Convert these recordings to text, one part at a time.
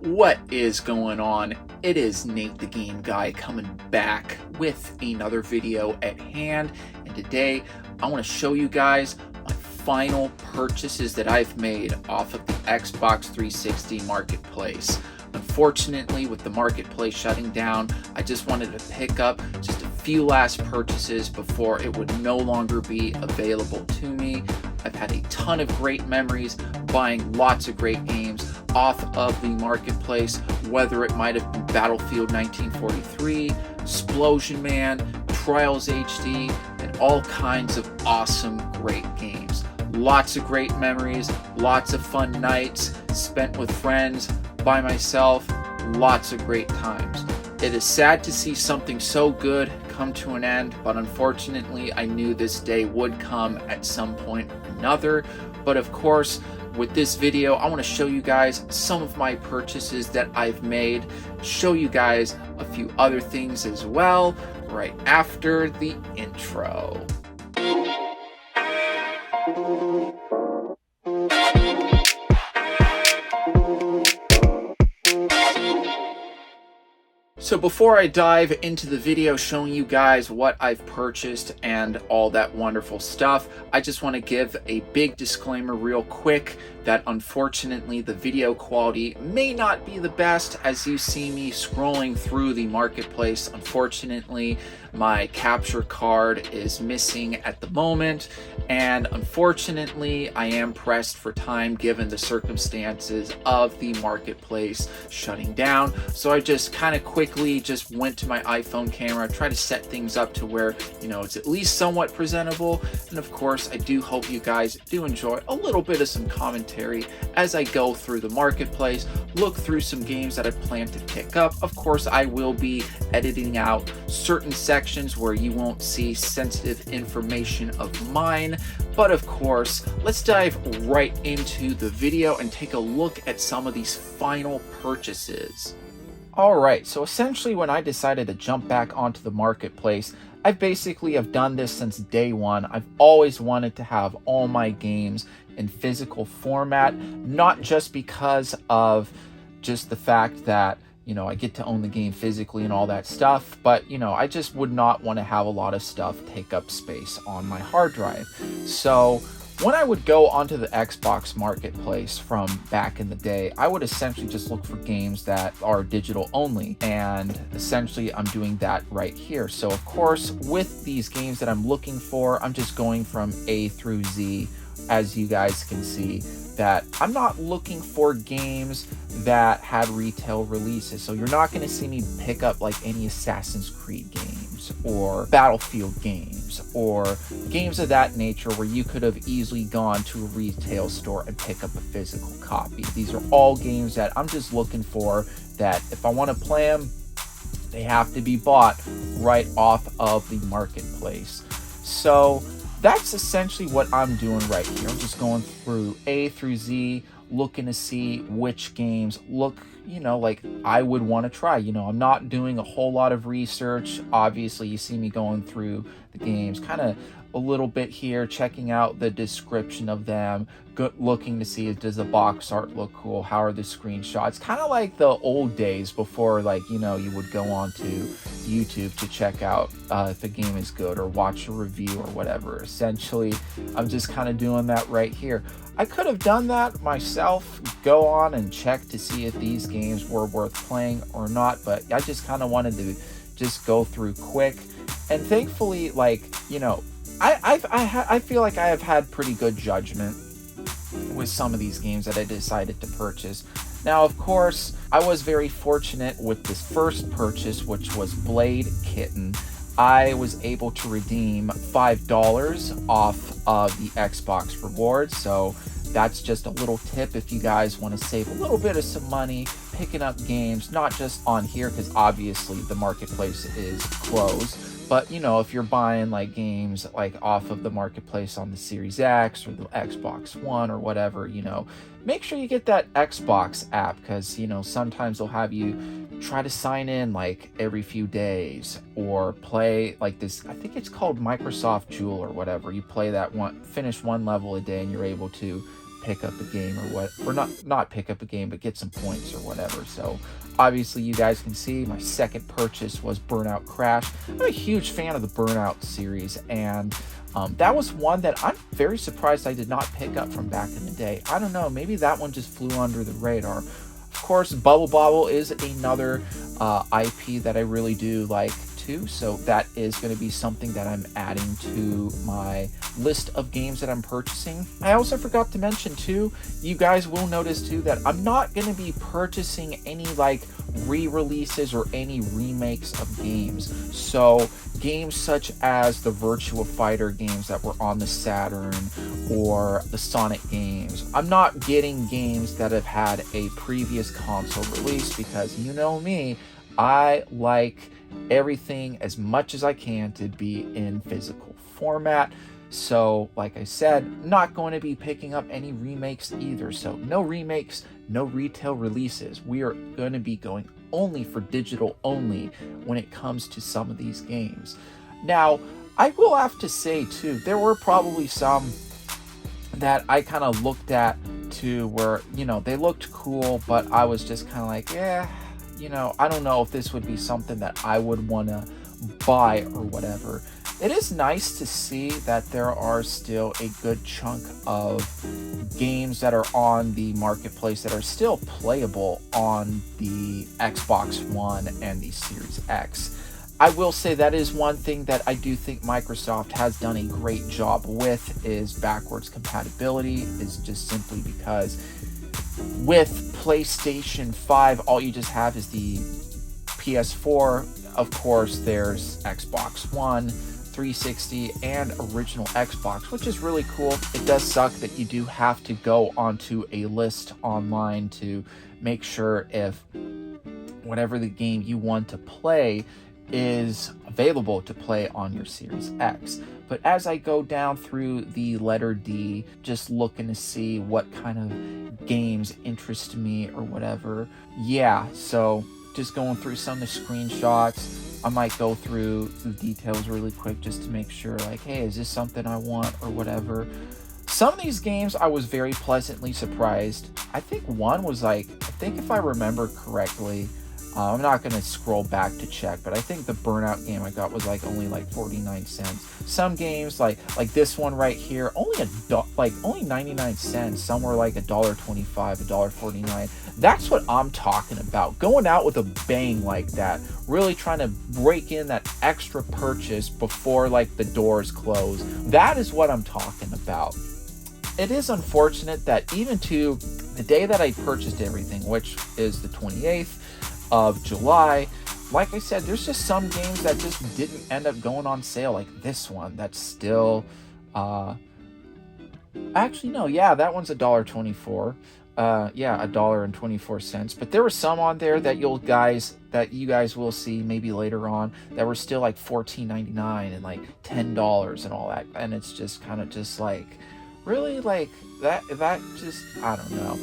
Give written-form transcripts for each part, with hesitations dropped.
What is going on? It is Nate the Game Guy coming back with another video at hand, and today I want to show you guys my final purchases that I've made off of the Xbox 360 marketplace. Unfortunately, with the marketplace shutting down, I just wanted to pick up just a few last purchases before it would no longer be available to me. I've had a ton of great memories buying lots of great games off of the marketplace, whether it might have been Battlefield 1943, Explosion Man, Trials HD, and all kinds of awesome great games. Lots of great memories, lots of fun nights spent with friends, by myself, lots of great times. It is sad to see something so good come to an end, but unfortunately I knew this day would come at some point or another. But of course, with this video, I want to show you guys some of my purchases that I've made, show you guys a few other things as well, right after the intro. So before I dive into the video showing you guys what I've purchased and all that wonderful stuff, I just want to give a big disclaimer real quick that unfortunately the video quality may not be the best as you see me scrolling through the marketplace. Unfortunately, my capture card is missing at the moment, and unfortunately I am pressed for time given the circumstances of the marketplace shutting down. So I just kind of quickly just went to my iPhone camera, try to set things up to where, you know, it's at least somewhat presentable. And of course, I do hope you guys do enjoy a little bit of some commentary as I go through the marketplace, look through some games that I plan to pick up. Of course, I will be editing out certain sections where you won't see sensitive information of mine. But of course, let's dive right into the video and take a look at some of these final purchases. Alright, so essentially when I decided to jump back onto the marketplace, I basically have done this since day one. I've always wanted to have all my games in physical format, not just because of just the fact that, you know, I get to own the game physically and all that stuff, but, you know, I just would not want to have a lot of stuff take up space on my hard drive. So when I would go onto the Xbox marketplace from back in the day, I would essentially just look for games that are digital only, and essentially I'm doing that right here. So of course, with these games that I'm looking for, I'm just going from A through Z. As you guys can see, that I'm not looking for games that had retail releases. So you're not going to see me pick up like any Assassin's Creed games or Battlefield games or games of that nature where you could have easily gone to a retail store and pick up a physical copy. These are all games that I'm just looking for that if I want to play them, they have to be bought right off of the marketplace. So that's essentially what I'm doing right here. I'm just going through A through Z, looking to see which games look, you know, like I would want to try. You know, I'm not doing a whole lot of research. Obviously, you see me going through the games, kind of a little bit here, checking out the description of them, looking to see, does the box art look cool? How are the screenshots? Kind of like the old days before, like, you know, you would go on to YouTube to check out if a game is good or watch a review or whatever. Essentially, I'm just kind of doing that right here. I could have done that myself, go on and check to see if these games were worth playing or not, but I just kind of wanted to just go through quick. And thankfully, like, you know, I feel like I have had pretty good judgment with some of these games that I decided to purchase. Now, of course, I was very fortunate with this first purchase, which was Blade Kitten. I was able to redeem $5 off of the Xbox rewards, so that's just a little tip if you guys want to save a little bit of some money picking up games, not just on here because obviously the marketplace is closed, but you know, if you're buying like games like off of the marketplace on the Series X or the Xbox One or whatever, you know, make sure you get that Xbox app because, you know, sometimes they'll have you try to sign in like every few days or play like this, I think it's called Microsoft Jewel or whatever. You play that one, finish one level a day and you're able to pick up a game or what, or not pick up a game, but get some points or whatever. So obviously you guys can see my second purchase was Burnout Crash. I'm a huge fan of the Burnout series, and that was one that I'm very surprised I did not pick up from back in the day. I don't know, maybe that one just flew under the radar. Of course, Bubble Bobble is another IP that I really do like too, so that is going to be something that I'm adding to my list of games that I'm purchasing. I also forgot to mention too, you guys will notice too that I'm not going to be purchasing any like re-releases or any remakes of games. So games such as the Virtua Fighter games that were on the Saturn or the Sonic games, I'm not getting games that have had a previous console release, because you know me, I like everything as much as I can to be in physical format. So like I said, not going to be picking up any remakes either. So no remakes, no retail releases. We are going to be going only for digital only when it comes to some of these games. Now, I will have to say too, there were probably some that I kind of looked at too where, you know, they looked cool, but I was just kind of like, yeah, you know, I don't know if this would be something that I would want to buy or whatever. It is nice to see that there are still a good chunk of games that are on the marketplace that are still playable on the Xbox One and the Series X. I will say that is one thing that I do think Microsoft has done a great job with, is backwards compatibility, is just simply because with PlayStation 5, all you just have is the PS4. Of course, there's Xbox One, 360, and original Xbox, which is really cool. It does suck that you do have to go onto a list online to make sure if whatever the game you want to play is available to play on your Series X. But as I go down through the letter D, just looking to see what kind of games interest me or whatever, yeah, so just going through some of the screenshots, I might go through the details really quick just to make sure, like, hey, is this something I want or whatever. Some of these games I was very pleasantly surprised. I think one was like, I think if I remember correctly, I'm not going to scroll back to check, but I think the Burnout game I got was like only like 49 cents. Some games like this one right here, only 99 cents. Some were like $1.25, $1.49. That's what I'm talking about. Going out with a bang like that, really trying to break in that extra purchase before like the doors close. That is what I'm talking about. It is unfortunate that even to the day that I purchased everything, which is the 28th of July, like I said, there's just some games that just didn't end up going on sale, like this one that's still actually no, yeah, that one's $1.24. Yeah, $1.24. But there were some on there that you guys will see maybe later on that were still like $14.99 and like $10 and all that, and it's just kind of just like, really, like that just, I don't know,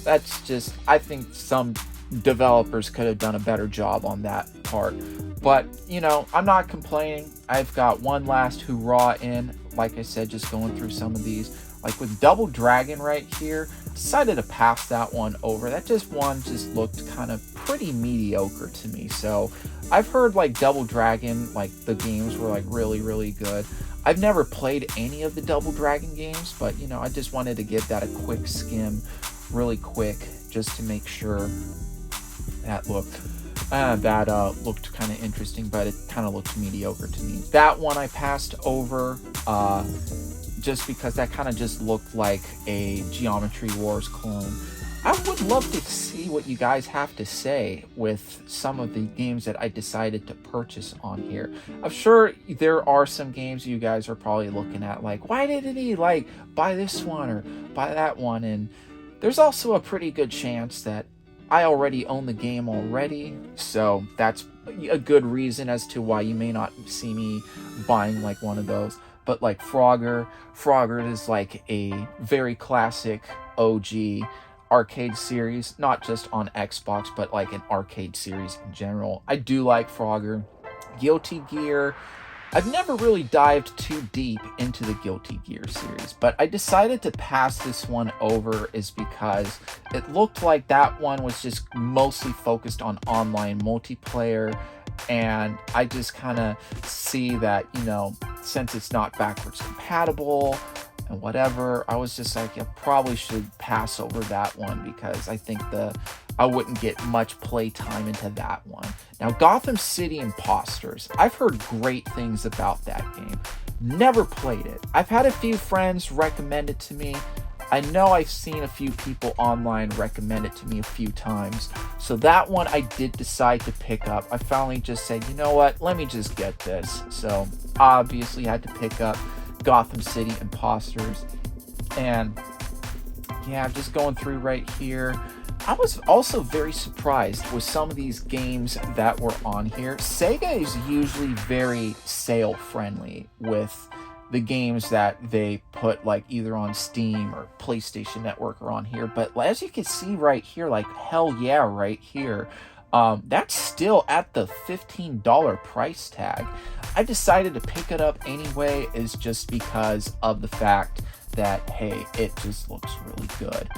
that's just, I think some developers could have done a better job on that part. But you know, I'm not complaining. I've got one last hurrah in, like I said, just going through some of these, like with Double Dragon right here, decided to pass that one over. That just looked kind of pretty mediocre to me. So I've heard like Double Dragon, like the games were like really, really good. I've never played any of the Double Dragon games, but you know, I just wanted to give that a quick skim really quick just to make sure that looked kind of interesting, but it kind of looked mediocre to me. That one I passed over just because that kind of just looked like a Geometry Wars clone. I would love to see what you guys have to say with some of the games that I decided to purchase on here. I'm sure there are some games you guys are probably looking at like, why didn't he like buy this one or buy that one? And there's also a pretty good chance that I already own the game already, so that's a good reason as to why you may not see me buying like one of those. But like Frogger is like a very classic OG arcade series, not just on Xbox, but like an arcade series in general. I do like Frogger. Guilty Gear, I've never really dived too deep into the Guilty Gear series, but I decided to pass this one over is because it looked like that one was just mostly focused on online multiplayer, and I just kind of see that, you know, since it's not backwards compatible and whatever, I was just like, I probably should pass over that one because I think I wouldn't get much play time into that one. Now, Gotham City Imposters. I've heard great things about that game. Never played it. I've had a few friends recommend it to me. I know I've seen a few people online recommend it to me a few times. So that one I did decide to pick up. I finally just said, you know what, let me just get this. So obviously I had to pick up Gotham City Imposters. And yeah, I'm just going through right here. I was also very surprised with some of these games that were on here. Sega is usually very sale friendly with the games that they put like either on Steam or PlayStation Network or on here. But as you can see right here, like Hell Yeah right here, that's still at the $15 price tag. I decided to pick it up anyway is just because of the fact that, hey, it just looks really good.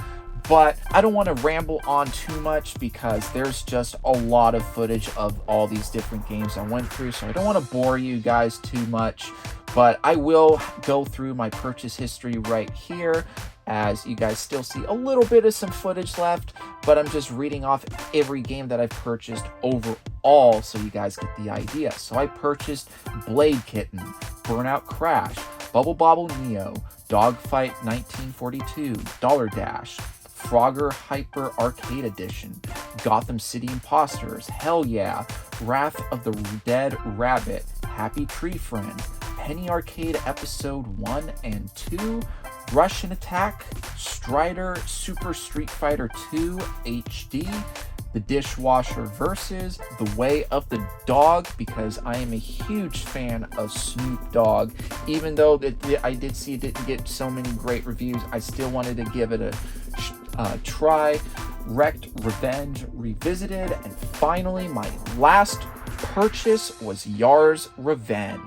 But I don't want to ramble on too much because there's just a lot of footage of all these different games I went through, so I don't want to bore you guys too much. But I will go through my purchase history right here, as you guys still see a little bit of some footage left, but I'm just reading off every game that I've purchased overall so you guys get the idea. So I purchased Blade Kitten, Burnout Crash, Bubble Bobble Neo, Dogfight 1942, Dollar Dash, Frogger Hyper Arcade Edition, Gotham City Imposters, Hell Yeah, Wrath of the Dead Rabbit, Happy Tree Friend, Penny Arcade Episode 1 and 2, Russian Attack, Strider Super Street Fighter 2 HD, The Dishwasher Versus, The Way of the Dog, because I am a huge fan of Snoop Dogg. Even though I did see it didn't get so many great reviews, I still wanted to give it a try. Wrecked Revenge Revisited, and finally my last purchase was Yar's Revenge.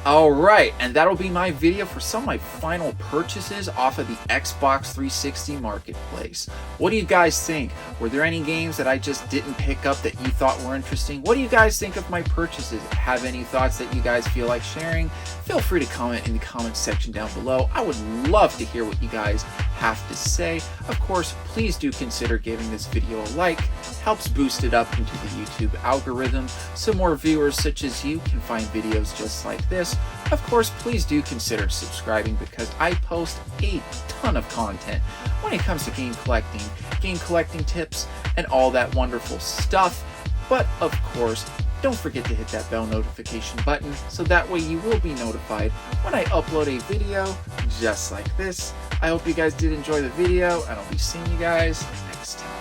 Alright, and that'll be my video for some of my final purchases off of the Xbox 360 Marketplace. What do you guys think? Were there any games that I just didn't pick up that you thought were interesting? What do you guys think of my purchases? Have any thoughts that you guys feel like sharing? Feel free to comment in the comments section down below. I would love to hear what you guys have to say. Of course, please do consider giving this video a like. Helps boost it up into the YouTube algorithm so more viewers such as you can find videos just like this. Of course, please do consider subscribing because I post a ton of content when it comes to game collecting tips, and all that wonderful stuff. But of course, don't forget to hit that bell notification button so that way you will be notified when I upload a video just like this. I hope you guys did enjoy the video, and I'll be seeing you guys next time.